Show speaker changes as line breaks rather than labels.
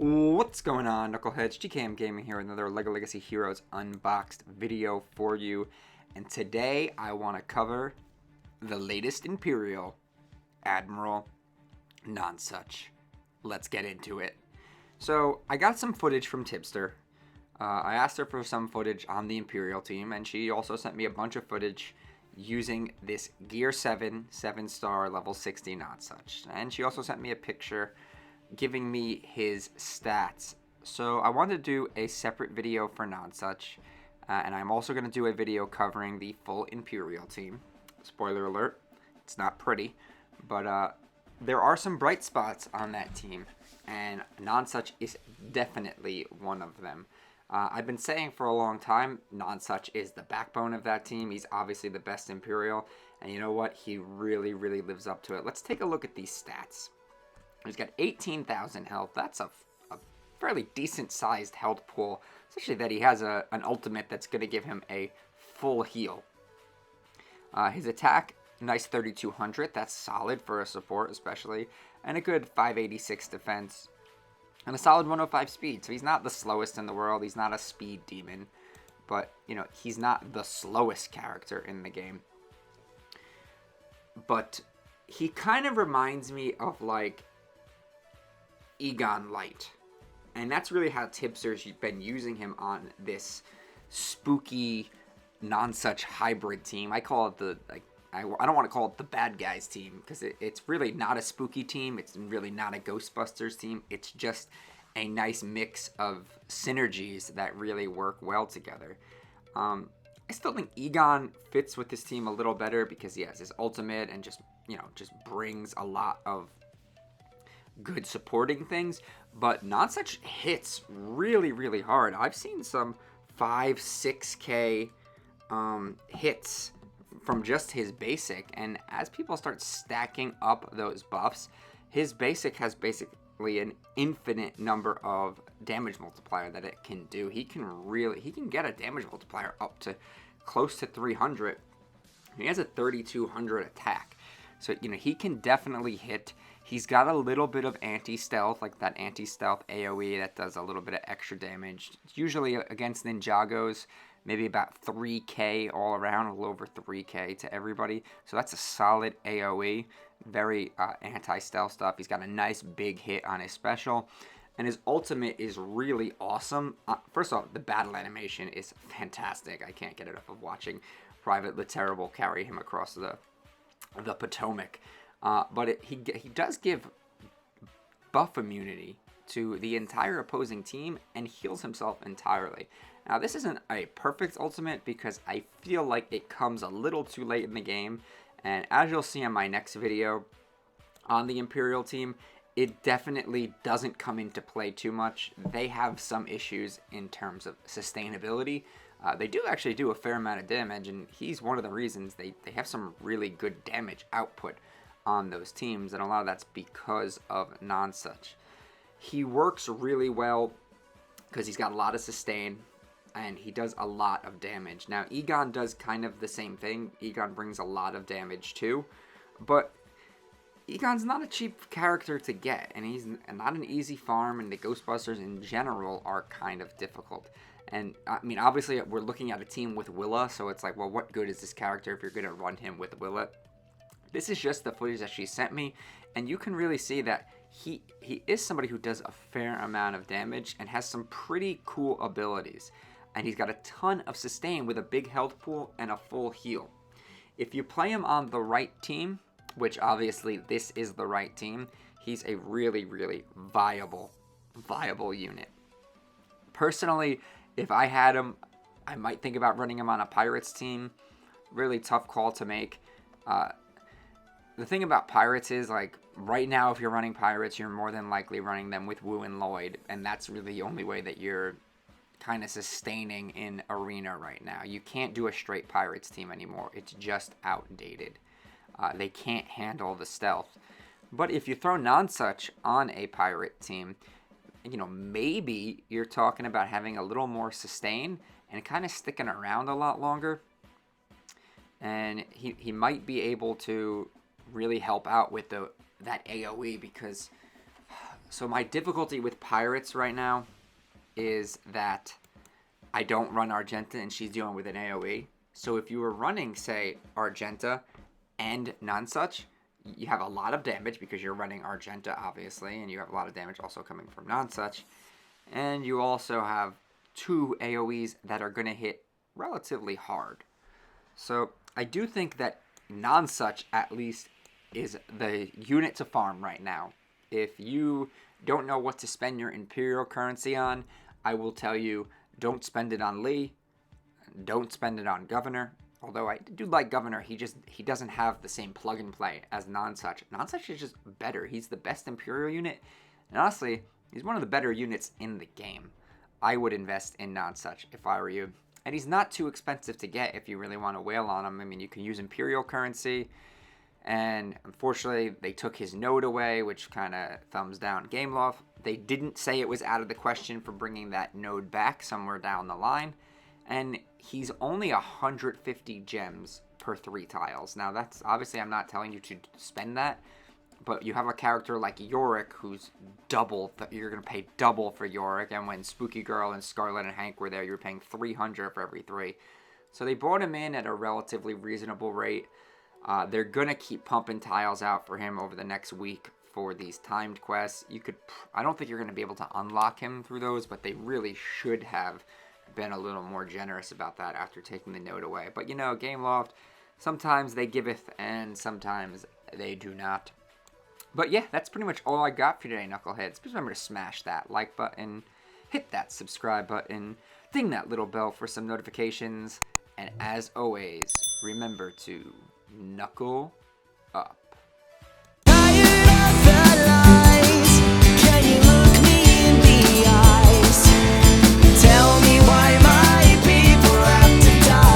What's going on, Knuckleheads? GKM Gaming here with another LEGO Legacy Heroes Unboxed video for you. And today I want to cover the latest Imperial, Admiral Nonsuch. Let's get into it. So I got some footage from Tibster. I asked her for some footage on the Imperial team, and she also sent me a bunch of footage using this Gear 7 7-star level 60 Nonsuch. And she also sent me a picture giving me his stats. So I wanted to do a separate video for Nonsuch, and I'm also going to do a video covering the full Imperial team. Spoiler alert, it's not pretty, but there are some bright spots on that team, and Nonsuch is definitely one of them. I've been saying for a long time, Nonsuch is the backbone of that team. He's obviously the best Imperial, and you know what? He really lives up to it. Let's take a look at these stats. He's got 18,000 health. That's a fairly decent-sized health pool, especially that he has an ultimate that's going to give him a full heal. His attack, nice 3,200. That's solid for a support, especially. And a good 586 defense. And a solid 105 speed. So he's not the slowest in the world. He's not a speed demon. But, you know, he's not the slowest character in the game. But he kind of reminds me of, like, Egon Light, and that's really how Tibster's been using him on this spooky Nonsuch hybrid team. I call it I don't want to call it the bad guys team, because it's really not a spooky team. It's really not a Ghostbusters team. It's just a nice mix of synergies that really work well together. I still think Egon fits with this team a little better because he has his ultimate and just brings a lot of good supporting things, but Nonsuch hits really hard. I've seen some 5-6k hits from just his basic, and as people start stacking up those buffs, his basic has basically an infinite number of damage multiplier that it can do. He can get a damage multiplier up to close to 300. He has a 3,200 attack, so you know he can definitely hit. He's got a little bit of anti-stealth, like that anti-stealth AoE that does a little bit of extra damage. It's usually against Ninjagos, maybe about 3k all around, a little over 3k to everybody. So that's a solid AoE, very anti-stealth stuff. He's got a nice big hit on his special, and his ultimate is really awesome. First off, the battle animation is fantastic. I can't get enough of watching Private Le Terrible carry him across the Potomac. But he does give buff immunity to the entire opposing team and heals himself entirely. Now, this isn't a perfect ultimate because I feel like it comes a little too late in the game. And as you'll see in my next video on the Imperial team, it definitely doesn't come into play too much. They have some issues in terms of sustainability. They do actually do a fair amount of damage, and he's one of the reasons they have some really good damage output on those teams, and a lot of that's because of Nonsuch. He works really well because he's got a lot of sustain and he does a lot of damage. Now Egon does kind of the same thing. Egon brings a lot of damage too, but Egon's not a cheap character to get, and he's not an easy farm, and the Ghostbusters in general are kind of difficult. And I mean, obviously we're looking at a team with Willa, so it's like, well, what good is this character if you're going to run him with Willa? This is just the footage that she sent me, and you can really see that he is somebody who does a fair amount of damage and has some pretty cool abilities. And he's got a ton of sustain with a big health pool and a full heal. If you play him on the right team, which obviously this is the right team, he's a really viable unit. Personally, if I had him, I might think about running him on a Pirates team. Really tough call to make. The thing about Pirates is, like, right now, if you're running Pirates, you're more than likely running them with Wu and Lloyd, and that's really the only way that you're kind of sustaining in Arena right now. You can't do a straight Pirates team anymore. It's just outdated. They can't handle the stealth. But if you throw Nonsuch on a Pirate team, you know, maybe you're talking about having a little more sustain and kind of sticking around a lot longer. And he might be able to really help out with that AoE, because So my difficulty with pirates right now is that I don't run Argenta and she's dealing with an AoE. So if you were running, say, Argenta and Nonsuch, you have a lot of damage because you're running Argenta, obviously, and you have a lot of damage also coming from Nonsuch. And you also have 2 AoEs that are going to hit relatively hard. So I do think that Nonsuch, at least, is the unit to farm right now. If you don't know what to spend your Imperial currency on, I will tell you, don't spend it on Lee. Don't spend it on Governor. Although I do like Governor, he doesn't have the same plug and play as Nonsuch. Nonsuch is just better. He's the best Imperial unit. And honestly, he's one of the better units in the game. I would invest in Nonsuch if I were you. And he's not too expensive to get if you really want to whale on him. I mean, you can use Imperial currency. And unfortunately, they took his node away, which kind of thumbs down Gameloft. They didn't say it was out of the question for bringing that node back somewhere down the line. And he's only 150 gems per 3 tiles. Now, that's obviously, I'm not telling you to spend that. But you have a character like Yorick who's double. You're going to pay double for Yorick. And when Spooky Girl and Scarlet and Hank were there, you were paying 300 for every 3. So they brought him in at a relatively reasonable rate. They're going to keep pumping tiles out for him over the next week for these timed quests. I don't think you're going to be able to unlock him through those, but they really should have been a little more generous about that after taking the node away. But, you know, Gameloft, sometimes they giveth and sometimes they do not. But yeah, that's pretty much all I got for today, Knuckleheads. Please remember to smash that like button, hit that subscribe button, ding that little bell for some notifications, and as always, remember to knuckle up.